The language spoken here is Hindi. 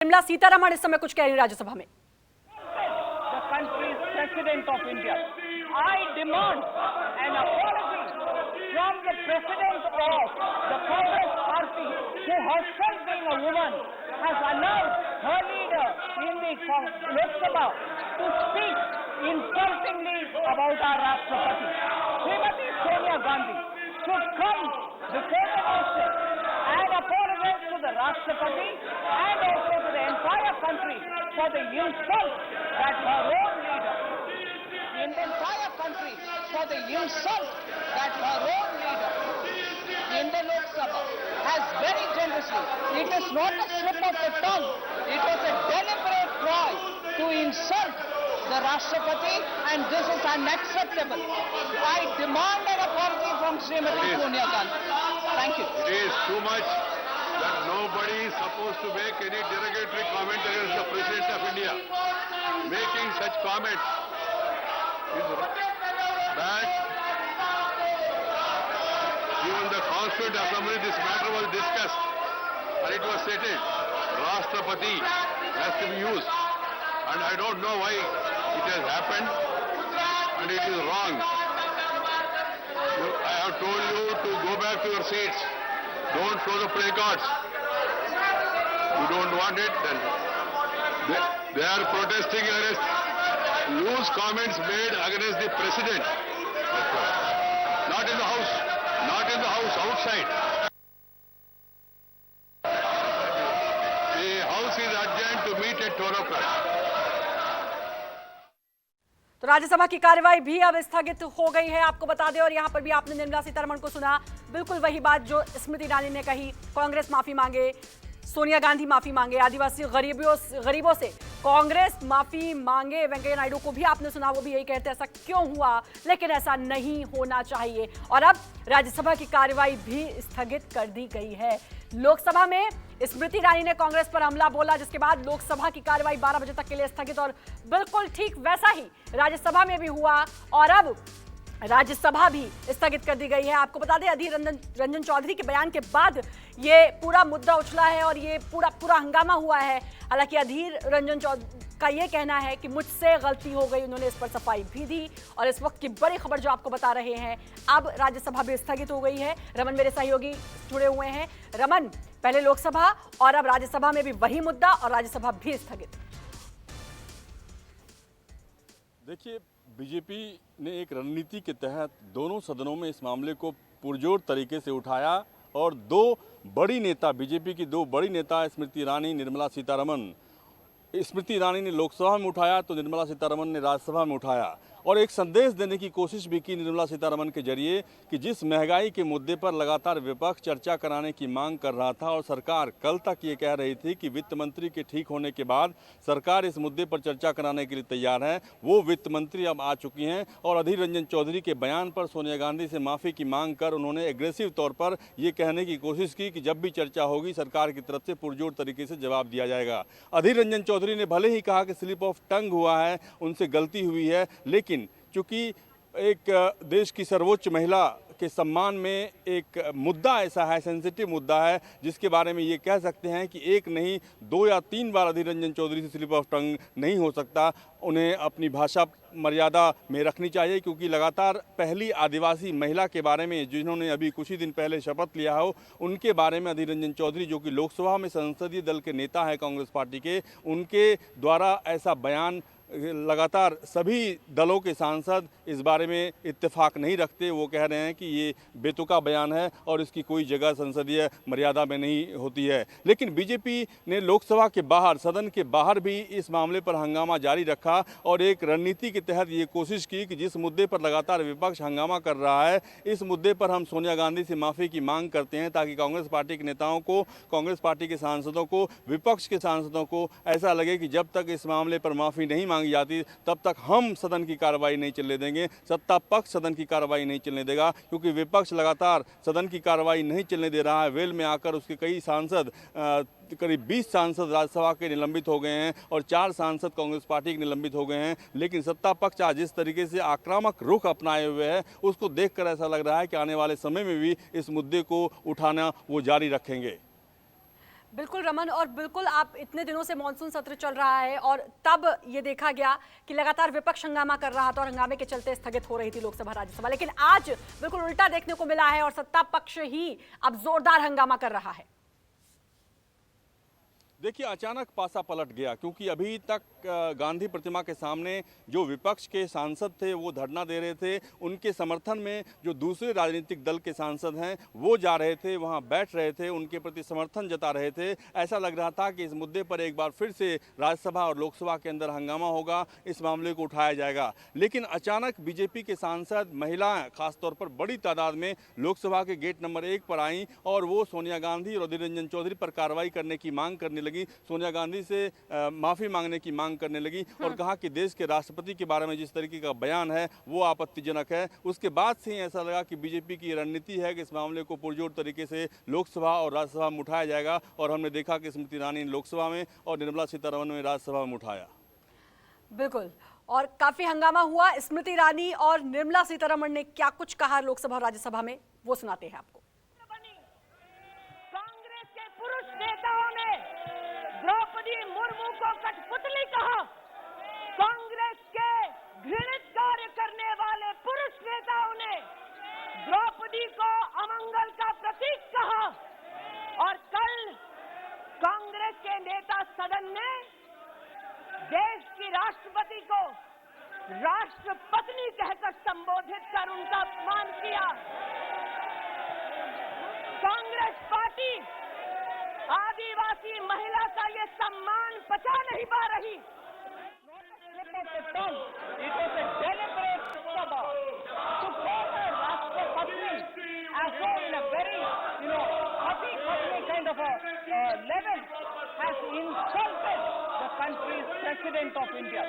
निर्मला सीतारमण इस समय कुछ कह रही राज्यसभा में। The country's president of India. I demand an apology from the president of the Congress party, who herself being a woman, has allowed her leader in the Lok Sabha to speak insultingly about our Rashtrapati. Srimati Sonia Gandhi should come before the nation and apologize to the Rashtrapati and also to the entire country for the insult that her own leader, in the entire country, for the insult that her own leader in the Lok Sabha has very generously. It is not a slip of the tongue. It was a deliberate ploy to insult the Rashtrapati, and this is unacceptable. I demand an apology from Srimati Sonia Gandhi. Thank you. It is too much that nobody is supposed to make any derogatory comment against the President of India. Making such comments is bad. Even the Constituent Assembly, this matter was discussed and it was stated Rashtrapati has to be used, and I don't know why it has happened, and it is wrong. I have told you to go back to your seats. Don't show the placards. You don't want it, then they are protesting against loose comments made against the president. Not in the house, outside. The house is adjourned to meet at 12 o'clock. तो राज्यसभा की कार्यवाही भी अब स्थगित हो गई है, आपको बता दें। और यहाँ पर भी आपने निर्मला सीतारमण को सुना, बिल्कुल वही बात जो स्मृति ईरानी ने कही। कांग्रेस माफी मांगे, सोनिया गांधी माफी मांगे, आदिवासी गरीबों से कांग्रेस माफी मांगे। वेंकैया नायडू को भी आपने सुना, वो भी यही कहते हैं ऐसा क्यों हुआ, लेकिन ऐसा नहीं होना चाहिए। और अब राज्यसभा की कार्यवाही भी स्थगित कर दी गई है। लोकसभा में स्मृति ईरानी ने कांग्रेस पर हमला बोला, जिसके बाद लोकसभा की कार्यवाही 12 बजे तक के लिए स्थगित, और बिल्कुल ठीक वैसा ही राज्यसभा में भी हुआ। और अब राज्यसभा भी स्थगित कर दी गई है। आपको बता दें, अधीर रंजन चौधरी के बयान के बाद ये पूरा मुद्दा उछला है और ये पूरा हंगामा हुआ है। हालांकि अधीर रंजन चौधरी का ये कहना है कि मुझसे गलती हो गई, उन्होंने इस पर सफाई भी दी। और इस वक्त की बड़ी खबर जो आपको बता रहे हैं, अब राज्यसभा भी स्थगित हो गई है। रमन मेरे सहयोगी जुड़े हुए हैं। रमन, पहले लोकसभा और अब राज्यसभा में भी वही मुद्दा और राज्यसभा भी स्थगित। देखिए, बीजेपी ने एक रणनीति के तहत दोनों सदनों में इस मामले को पुरजोर तरीके से उठाया और बीजेपी की दो बड़ी नेता स्मृति ईरानी, निर्मला सीतारमण, स्मृति ईरानी ने लोकसभा में उठाया तो निर्मला सीतारमण ने राज्यसभा में उठाया, और एक संदेश देने की कोशिश भी की निर्मला सीतारमण के जरिए कि जिस महंगाई के मुद्दे पर लगातार विपक्ष चर्चा कराने की मांग कर रहा था और सरकार कल तक ये कह रही थी कि वित्त मंत्री के ठीक होने के बाद सरकार इस मुद्दे पर चर्चा कराने के लिए तैयार है, वो वित्त मंत्री अब आ चुकी हैं। और अधीर रंजन चौधरी के बयान पर सोनिया गांधी से माफ़ी की मांग कर उन्होंने एग्रेसिव तौर पर ये कहने की कोशिश की कि जब भी चर्चा होगी सरकार की तरफ से पुरजोर तरीके से जवाब दिया जाएगा। अधीर रंजन चौधरी ने भले ही कहा कि स्लिप ऑफ टंग हुआ है, उनसे गलती हुई है, लेकिन चूंकि एक देश की सर्वोच्च महिला के सम्मान में एक मुद्दा ऐसा है, सेंसिटिव मुद्दा है, जिसके बारे में ये कह सकते हैं कि एक नहीं 2 या 3 बार अधीर रंजन चौधरी से स्लिप ऑफ टंग नहीं हो सकता। उन्हें अपनी भाषा मर्यादा में रखनी चाहिए, क्योंकि लगातार पहली आदिवासी महिला के बारे में जिन्होंने अभी कुछ ही दिन पहले शपथ लिया हो, उनके बारे में अधीर रंजन चौधरी, जो कि लोकसभा में संसदीय दल के नेता है कांग्रेस पार्टी के, उनके द्वारा ऐसा बयान लगातार सभी दलों के सांसद इस बारे में इत्तेफाक नहीं रखते। वो कह रहे हैं कि ये बेतुका बयान है और इसकी कोई जगह संसदीय मर्यादा में नहीं होती है। लेकिन बीजेपी ने लोकसभा के बाहर, सदन के बाहर भी इस मामले पर हंगामा जारी रखा और एक रणनीति के तहत ये कोशिश की कि जिस मुद्दे पर लगातार विपक्ष हंगामा कर रहा है, इस मुद्दे पर हम सोनिया गांधी से माफ़ी की मांग करते हैं, ताकि कांग्रेस पार्टी के नेताओं को, कांग्रेस पार्टी के सांसदों को, विपक्ष के सांसदों को ऐसा लगे कि जब तक इस मामले पर माफ़ी नहीं मांगी जाती तब तक हम सदन की कार्रवाई नहीं चलने देंगे, सत्ता पक्ष सदन की कार्रवाई नहीं चलने देगा। क्योंकि विपक्ष लगातार सदन की कार्रवाई नहीं चलने दे रहा है। वेल में आकर उसके कई सांसद, करीब 20 सांसद राज्यसभा के निलंबित हो गए हैं और 4 सांसद कांग्रेस पार्टी के निलंबित हो गए हैं। लेकिन सत्ता पक्ष आज जिस तरीके से आक्रामक रुख अपनाए हुए है, उसको देखकर ऐसा लग रहा है कि आने वाले समय में भी इस मुद्दे को उठाना वो जारी रखेंगे। बिल्कुल रमन, और बिल्कुल आप इतने दिनों से मॉनसून सत्र चल रहा है और तब ये देखा गया कि लगातार विपक्ष हंगामा कर रहा था और हंगामे के चलते स्थगित हो रही थी लोकसभा राज्यसभा, लेकिन आज बिल्कुल उल्टा देखने को मिला है और सत्ता पक्ष ही अब जोरदार हंगामा कर रहा है। देखिए, अचानक पासा पलट गया, क्योंकि अभी तक गांधी प्रतिमा के सामने जो विपक्ष के सांसद थे वो धरना दे रहे थे। उनके समर्थन में जो दूसरे राजनीतिक दल के सांसद हैं वो जा रहे थे, वहां बैठ रहे थे, उनके प्रति समर्थन जता रहे थे। ऐसा लग रहा था कि इस मुद्दे पर एक बार फिर से राज्यसभा और लोकसभा के अंदर हंगामा होगा, इस मामले को उठाया जाएगा। लेकिन अचानक बीजेपी के सांसद, महिलाएं खासतौर पर बड़ी तादाद में लोकसभा के गेट नंबर 1 पर आईं और वो सोनिया गांधी और अधीर रंजन चौधरी पर कार्रवाई करने की मांग करने लगी, सोनिया गांधी से माफी मांगने की मांग करने लगी और कहा कि देश के राष्ट्रपति के बारे में जिस तरीके का बयान है वो आपत्तिजनक है। उसके बाद से ही ऐसा लगा कि बीजेपी की रणनीति है कि इस मामले को पुरजोर तरीके से लोकसभा और राज्यसभा में उठाया जाएगा, और हमने देखा कि स्मृति ईरानी ने लोकसभा में और निर्मला सीतारमण ने राज्यसभा में उठाया। बिल्कुल, और काफी हंगामा हुआ। स्मृति ईरानी और निर्मला सीतारमण ने क्या कुछ कहा लोकसभा और राज्यसभा में, वो सुनाते हैं आपको। कांग्रेस के पुरुष नेताओं ने द्रौपदी मुर्मू को कठपुतली कहा। कांग्रेस के घृणित कार्य करने वाले पुरुष नेताओं ने द्रौपदी को अमंगल का प्रतीक कहा। और कल कांग्रेस के नेता सदन ने देश की राष्ट्रपति को राष्ट्रपत्नी कहकर संबोधित कर उनका अपमान किया। कांग्रेस पार्टी आदिवासी महिला का ये सम्मान पचा नहीं पा रही। It was a deliberate sabha to call her Rashtrapati as though in a very, happy kind of a level has insulted the country's president of India.